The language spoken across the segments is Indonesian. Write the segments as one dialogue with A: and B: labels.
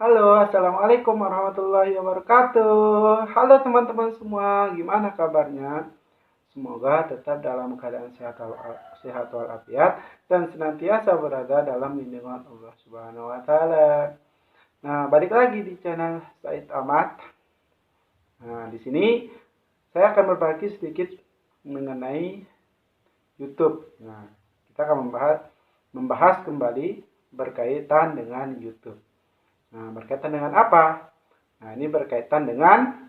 A: Halo, Assalamualaikum warahmatullahi wabarakatuh. Halo teman-teman semua, gimana kabarnya? Semoga tetap dalam keadaan sehat walafiat dan senantiasa berada dalam lindungan Allah Subhanahu wa taala. Nah, balik lagi di channel Said Ahmad. Nah, di sini saya akan berbagi sedikit mengenai YouTube. Nah, kita akan membahas kembali berkaitan dengan YouTube. Nah, berkaitan dengan apa? Nah, ini berkaitan dengan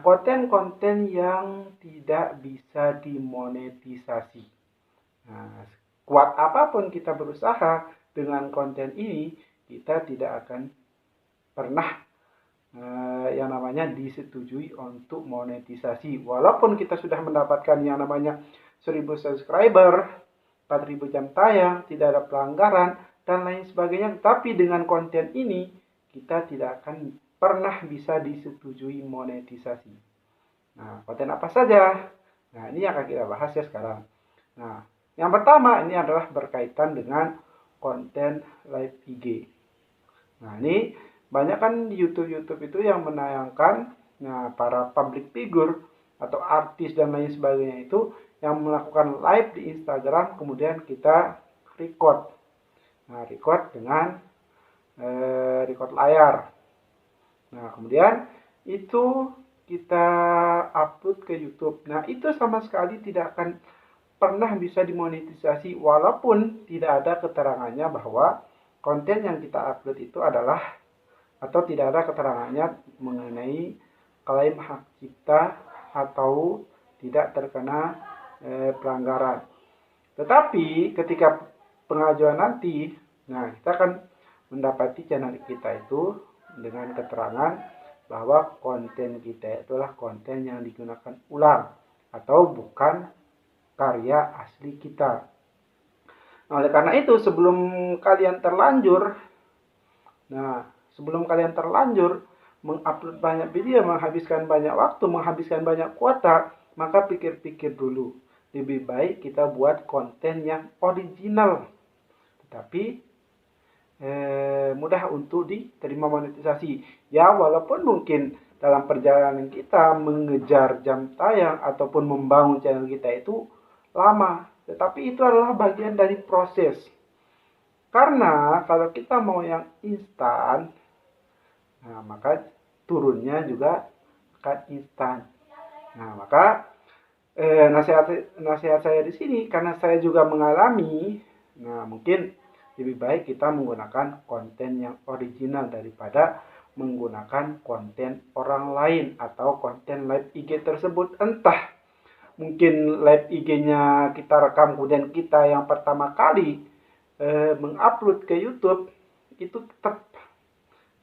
A: konten-konten yang tidak bisa dimonetisasi. Nah, kuat apapun kita berusaha dengan konten ini, kita tidak akan pernah yang namanya disetujui untuk monetisasi. Walaupun kita sudah mendapatkan yang namanya 1000 subscriber, 4000 jam tayang, tidak ada pelanggaran, dan lain sebagainya. Tapi dengan konten ini, kita tidak akan pernah bisa disetujui monetisasi. Nah, konten apa saja? Nah, ini yang akan kita bahas ya sekarang. Nah, yang pertama ini adalah berkaitan dengan konten live IG. Nah, ini banyak kan di YouTube itu yang menayangkan para public figure atau artis dan lain sebagainya itu yang melakukan live di Instagram, kemudian kita record. Nah, record dengan record layar. Nah, kemudian itu kita upload ke YouTube. Nah, itu sama sekali tidak akan pernah bisa dimonetisasi walaupun tidak ada keterangannya bahwa konten yang kita upload itu adalah atau tidak ada keterangannya mengenai klaim hak cipta atau tidak terkena pelanggaran. Tetapi ketika pengajuan nanti, nah kita akan mendapati channel kita itu dengan keterangan bahwa konten kita itulah konten yang digunakan ulang atau bukan karya asli kita. Nah, oleh karena itu kalian terlanjur, sebelum kalian terlanjur mengupload banyak video, menghabiskan banyak waktu, menghabiskan banyak kuota, maka pikir-pikir dulu. Lebih baik kita buat konten yang original, tetapi mudah untuk diterima monetisasi. Ya, walaupun mungkin dalam perjalanan kita mengejar jam tayang ataupun membangun channel kita itu lama, tetapi itu adalah bagian dari proses. Karena kalau kita mau yang instan, nah maka turunnya juga akan instan. Nah, maka nasihat saya di sini karena saya juga mengalami, nah mungkin lebih baik kita menggunakan konten yang original daripada menggunakan konten orang lain atau konten live IG tersebut. Entah mungkin live IG-nya kita rekam kemudian kita yang pertama kali mengupload ke YouTube itu tetap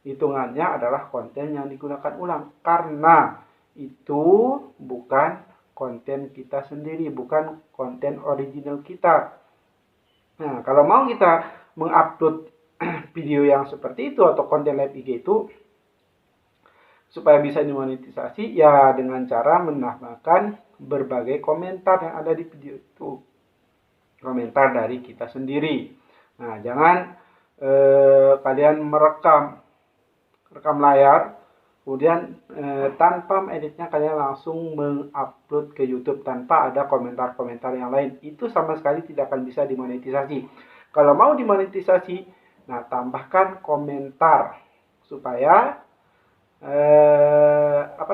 A: hitungannya adalah konten yang digunakan ulang karena itu bukan konten kita sendiri, bukan konten original kita. Nah, kalau mau kita mengupload video yang seperti itu atau konten live IG itu supaya bisa dimonetisasi ya dengan cara menambahkan berbagai komentar yang ada di video itu. Komentar dari kita sendiri. Nah, jangan kalian merekam layar, kemudian tanpa editnya kalian langsung mengupload ke YouTube tanpa ada komentar-komentar yang lain. Itu sama sekali tidak akan bisa dimonetisasi. Kalau mau dimonetisasi, nah tambahkan komentar supaya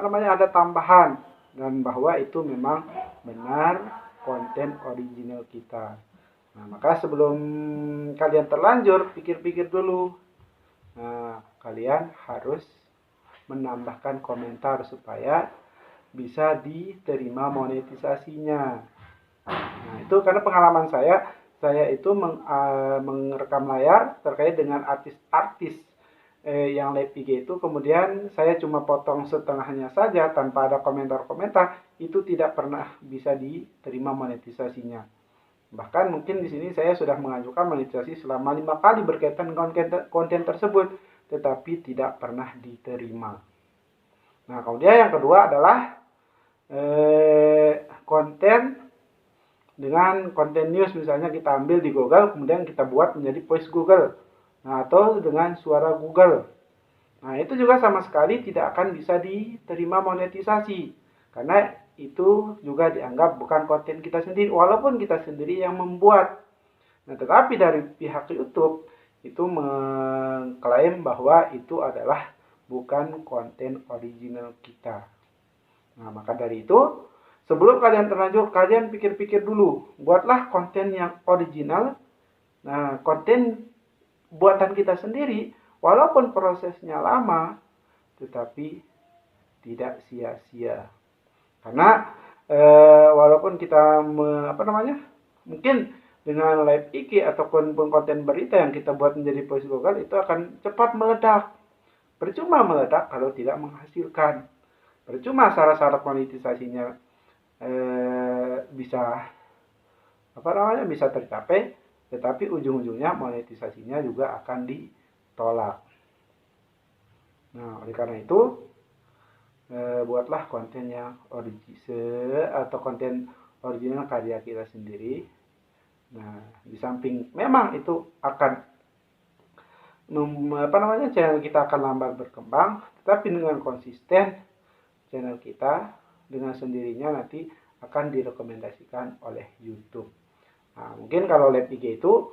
A: ada tambahan dan bahwa itu memang benar konten original kita. Nah, maka sebelum kalian terlanjur, pikir-pikir dulu. Nah, kalian harus menambahkan komentar supaya bisa diterima monetisasinya. Nah, itu karena pengalaman saya itu merekam layar terkait dengan artis-artis yang live IG itu, kemudian saya cuma potong setengahnya saja tanpa ada komentar-komentar, itu tidak pernah bisa diterima monetisasinya. Bahkan mungkin di sini saya sudah mengajukan monetisasi selama 5 kali berkaitan dengan konten tersebut, tetapi tidak pernah diterima. Nah, kemudian yang kedua adalah konten dengan konten news, misalnya kita ambil di Google, kemudian kita buat menjadi voice Google. Nah, atau dengan suara Google. Nah, itu juga sama sekali tidak akan bisa diterima monetisasi. Karena itu juga dianggap bukan konten kita sendiri, walaupun kita sendiri yang membuat. Nah, tetapi dari pihak YouTube itu mengklaim bahwa itu adalah bukan konten original kita. Nah, maka dari itu, sebelum kalian terlanjur, kalian pikir-pikir dulu. Buatlah konten yang original. Nah, konten buatan kita sendiri, walaupun prosesnya lama, tetapi tidak sia-sia. Karena walaupun kita mungkin dengan live IG ataupun konten berita yang kita buat menjadi voice Google itu akan cepat meledak. Percuma meledak kalau tidak menghasilkan. Percuma syarat-syarat monetisasinya bisa tercapai, tetapi ujung-ujungnya monetisasinya juga akan ditolak. Nah, oleh karena itu buatlah konten yang atau konten original karya kita sendiri. Nah, di samping memang itu akan channel kita akan lambat berkembang, tetapi dengan konsisten channel kita dengan sendirinya nanti akan direkomendasikan oleh YouTube. Nah, mungkin kalau live IG itu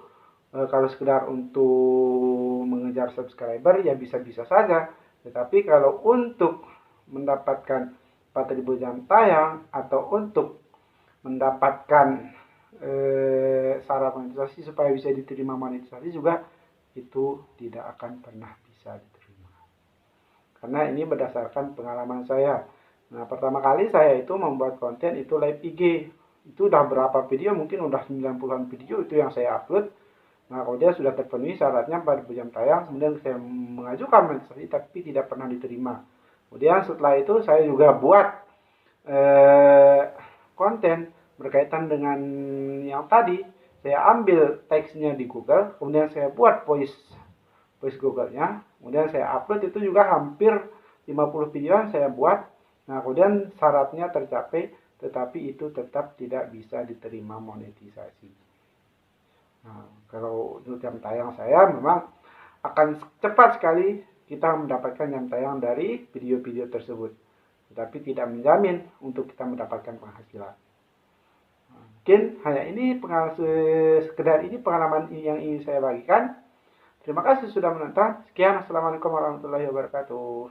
A: kalau sekedar untuk mengejar subscriber ya bisa-bisa saja. Tetapi kalau untuk mendapatkan 4.000 jam tayang atau untuk mendapatkan syarat monetisasi supaya bisa diterima monetisasi juga itu tidak akan pernah bisa diterima. Karena ini berdasarkan pengalaman saya. Nah, pertama kali saya itu membuat konten itu live IG. Itu udah berapa video, mungkin udah 90-an video itu yang saya upload. Nah, kalau dia sudah terpenuhi syaratnya 4.000 jam tayang, kemudian saya mengajukan monetisasi tapi tidak pernah diterima. Kemudian setelah itu saya juga buat konten berkaitan dengan yang tadi. Saya ambil teksnya di Google, kemudian saya buat voice Google-nya, kemudian saya upload. Itu juga hampir 50 video yang saya buat. Nah, kemudian syaratnya tercapai, tetapi itu tetap tidak bisa diterima monetisasi. Nah, kalau untuk jam tayang saya memang akan cepat sekali kita mendapatkan jam tayang dari video-video tersebut, tetapi tidak menjamin untuk kita mendapatkan penghasilan. Mungkin hanya ini sekedar ini pengalaman yang ingin saya bagikan. Terima kasih sudah menonton. Sekian, assalamualaikum warahmatullahi wabarakatuh.